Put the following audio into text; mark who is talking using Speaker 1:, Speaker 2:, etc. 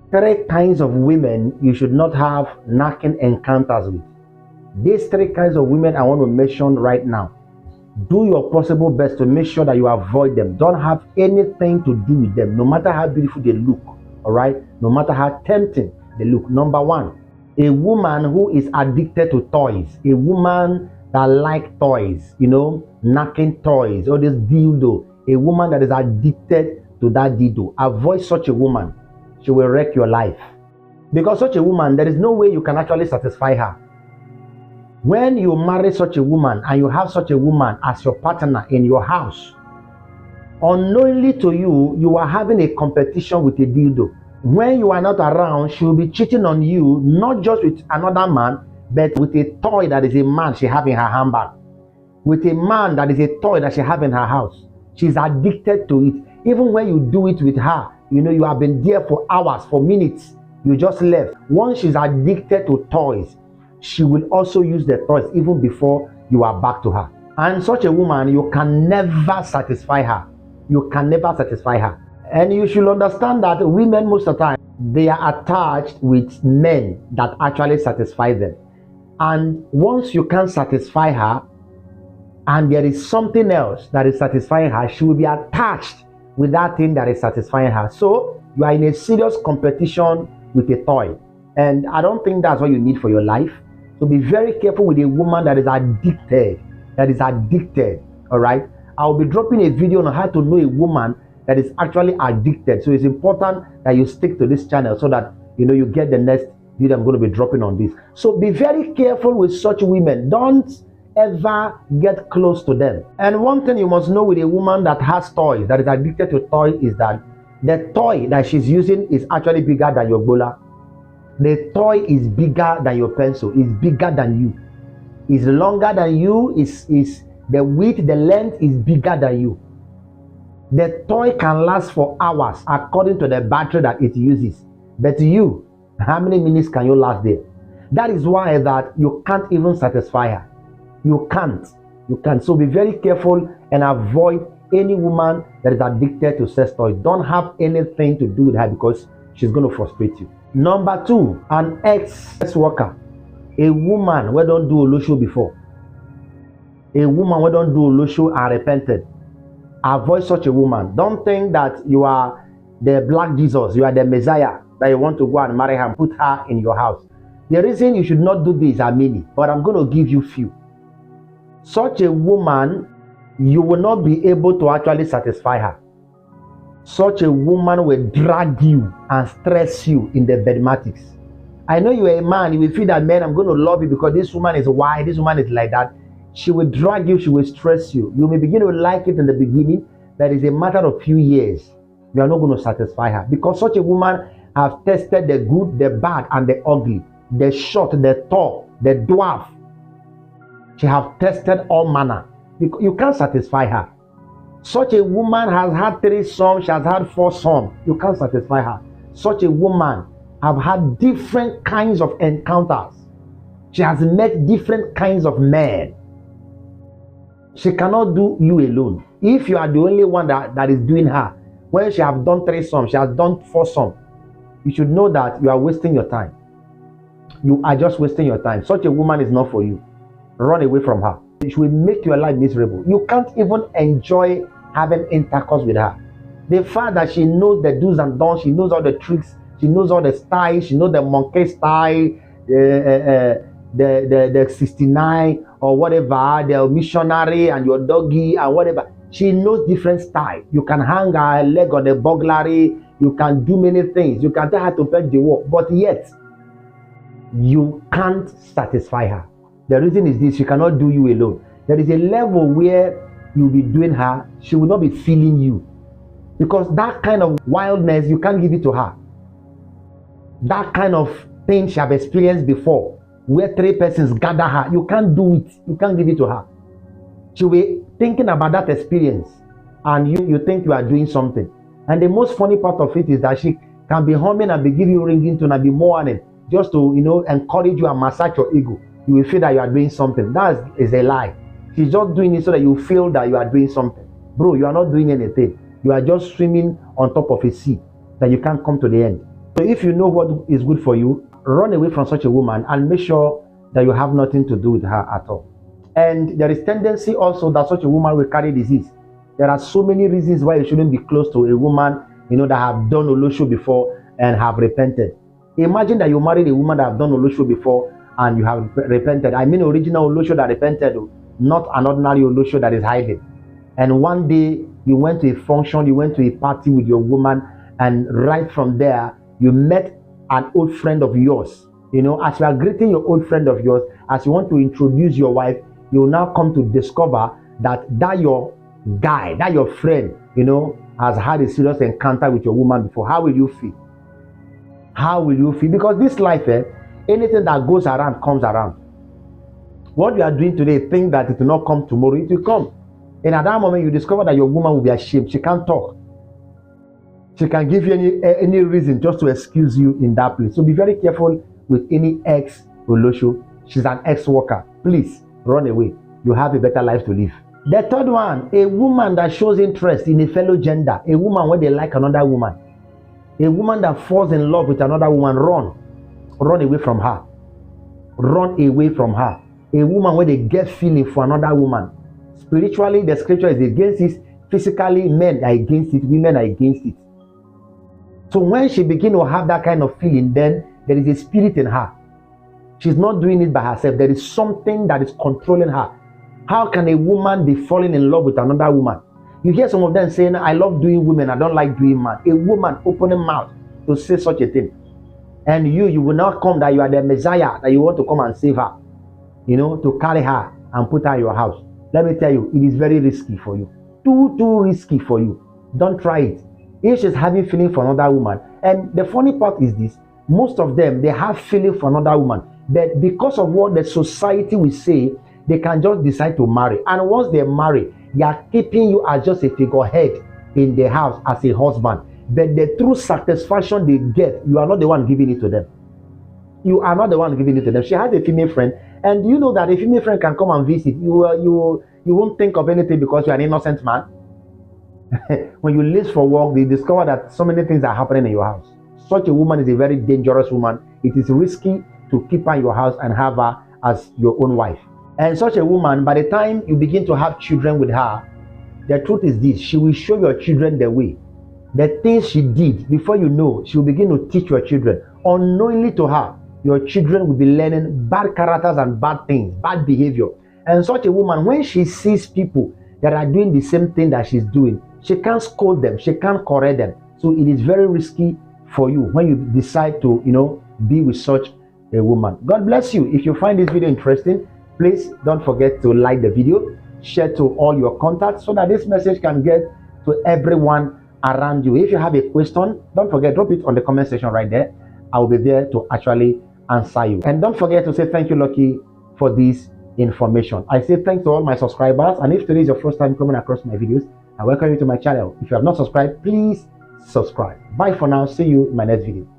Speaker 1: Three kinds of women you should not have knacking encounters with. These three kinds of women I want to mention right now. Do your possible best to make sure that you avoid them. Don't have anything to do with them, no matter how beautiful they look, all right? No matter how tempting they look. Number one, a woman who is addicted to toys. A woman that likes toys, knacking toys, or this dildo. A woman that is addicted to that dildo. Avoid such a woman. She will wreck your life. Because such a woman, there is no way you can actually satisfy her. When you marry such a woman and you have such a woman as your partner in your house, unknowingly to you, you are having a competition with a dildo. When you are not around, she will be cheating on you, not just with another man, but with a toy that is a man she has in her handbag. With a man that is a toy that she has in her house. She's addicted to it. Even when you do it with her, you have been there for hours, for minutes, you just left. Once she's addicted to toys, she will also use the toys even before you are back to her. And such a woman, you can never satisfy her. You can never satisfy her. And you should understand that women, most of the time, they are attached with men that actually satisfy them. And once you can't satisfy her, and there is something else that is satisfying her, she will be attached with that thing that is satisfying her. So you are in a serious competition with a toy. And I don't think that's what you need for your life. So be very careful with a woman that is addicted. All right? I'll be dropping a video on how to know a woman that is actually addicted. So it's important that you stick to this channel so that you get the next video I'm going to be dropping on this. So be very careful with such women. Don't ever get close to them. And one thing you must know with a woman that has toys, that is addicted to toys, is that the toy that she's using is actually bigger than your bola. The toy is bigger than your pencil, is bigger than you, is longer than you, is the width, the length is bigger than you. The toy can last for hours according to the battery that it uses. But you, how many minutes can you last there? That is why that you can't even satisfy her. You can't. So be very careful and avoid any woman that is addicted to sex toys. Don't have anything to do with her because she's going to frustrate you. Number two, an ex worker. A woman who don't do olosho before. A woman who don't do olosho and repented. Avoid such a woman. Don't think that you are the black Jesus, you are the Messiah, that you want to go and marry her and put her in your house. The reason you should not do this are many, but I'm going to give you few. Such a woman, you will not be able to actually satisfy her. Such a woman will drag you and stress you in the bedmatics. I know you are a man, you will feel that, man, I'm going to love you because this woman is white, this woman is like that. She will drag you, she will stress you. You may begin to like it in the beginning, but it's a matter of few years. You are not going to satisfy her because such a woman has tested the good, the bad, and the ugly, the short, the tall, the dwarf. She has tested all manner. You can't satisfy her. Such a woman has had 3 sons, she has had 4 sons. You can't satisfy her. Such a woman have had different kinds of encounters. She has met different kinds of men. She cannot do you alone. If you are the only one that is doing her, when she has done 3 sons, she has done 4 sons, you should know that you are wasting your time. You are just wasting your time. Such a woman is not for you. Run away from her. She will make your life miserable. You can't even enjoy having intercourse with her. The fact that she knows the do's and don'ts, she knows all the tricks, she knows all the styles, she knows the monkey style, the 69 or whatever, the missionary and your doggy and whatever. She knows different style. You can hang her leg on the burglary, you can do many things, you can tell her to pet the wall, but yet you can't satisfy her. The reason is this: she cannot do you alone. There is a level where you'll be doing her, she will not be feeling you. Because that kind of wildness, you can't give it to her. That kind of thing she have experienced before, where 3 persons gather her, you can't do it. You can't give it to her. She'll be thinking about that experience, and you think you are doing something. And the most funny part of it is that she can be humming and be giving you ringing tone and be moaning just to encourage you and massage your ego. You will feel that you are doing something. That is a lie. She's just doing it so that you feel that you are doing something. Bro, you are not doing anything. You are just swimming on top of a sea that you can't come to the end. So if you know what is good for you, run away from such a woman and make sure that you have nothing to do with her at all. And there is tendency also that such a woman will carry disease. There are so many reasons why you shouldn't be close to a woman, that have done Olosho before and have repented. Imagine that you married a woman that have done Olosho before and you have repented. I mean original Olosho that repented, not an ordinary Olosho that is hiding. And one day you went to a function, you went to a party with your woman, and right from there you met an old friend of yours. As you are greeting your old friend of yours, as you want to introduce your wife, you will now come to discover that your guy, that your friend, has had a serious encounter with your woman before. How will you feel? How will you feel? Because this life, anything that goes around comes around. What you are doing today, think that it will not come tomorrow, it will come. And at that moment, you discover that your woman will be ashamed. She can't talk. She can give you any reason just to excuse you in that place. So be very careful with any ex-Olosho. She's an ex-worker. Please run away. You have a better life to live. The third one, a woman that shows interest in a fellow gender. A woman where they like another woman. A woman that falls in love with another woman. Run away from her. Run away from her. A woman where they get feeling for another woman. Spiritually, the scripture is against it. Physically, men are against it. Women are against it. So when she begins to have that kind of feeling, then there is a spirit in her. She's not doing it by herself. There is something that is controlling her. How can a woman be falling in love with another woman? You hear some of them saying, I love doing women, I don't like doing man. A woman opening mouth to say such a thing. And you will not come that you are the Messiah, that you want to come and save her. To carry her and put her in your house. Let me tell you, it is very risky for you. Too risky for you. Don't try it. If she's having feeling for another woman, and the funny part is this, most of them, they have feeling for another woman. But because of what the society will say, they can just decide to marry. And once they marry, they are keeping you as just a figurehead in the house as a husband. But the true satisfaction they get, you are not the one giving it to them. You are not the one giving it to them. She has a female friend, and you know that a female friend can come and visit. You won't think of anything because you are an innocent man. When you leave for work, they discover that so many things are happening in your house. Such a woman is a very dangerous woman. It is risky to keep her in your house and have her as your own wife. And such a woman, by the time you begin to have children with her, the truth is this: she will show your children the way. The things she did, before you know, she will begin to teach your children. Unknowingly to her, your children will be learning bad characters and bad things, bad behavior. And such a woman, when she sees people that are doing the same thing that she's doing, she can't scold them, she can't correct them. So it is very risky for you when you decide to, be with such a woman. God bless you. If you find this video interesting, please don't forget to like the video, share to all your contacts so that this message can get to everyone around you. If you have a question, don't forget, drop it on the comment section right there. I will be there to actually answer you. And don't forget to say thank you, Lucky, for this information. I say thanks to all my subscribers, and if today is your first time coming across my videos, I welcome you to my channel. If you have not subscribed, please subscribe. Bye for now. See you in my next video.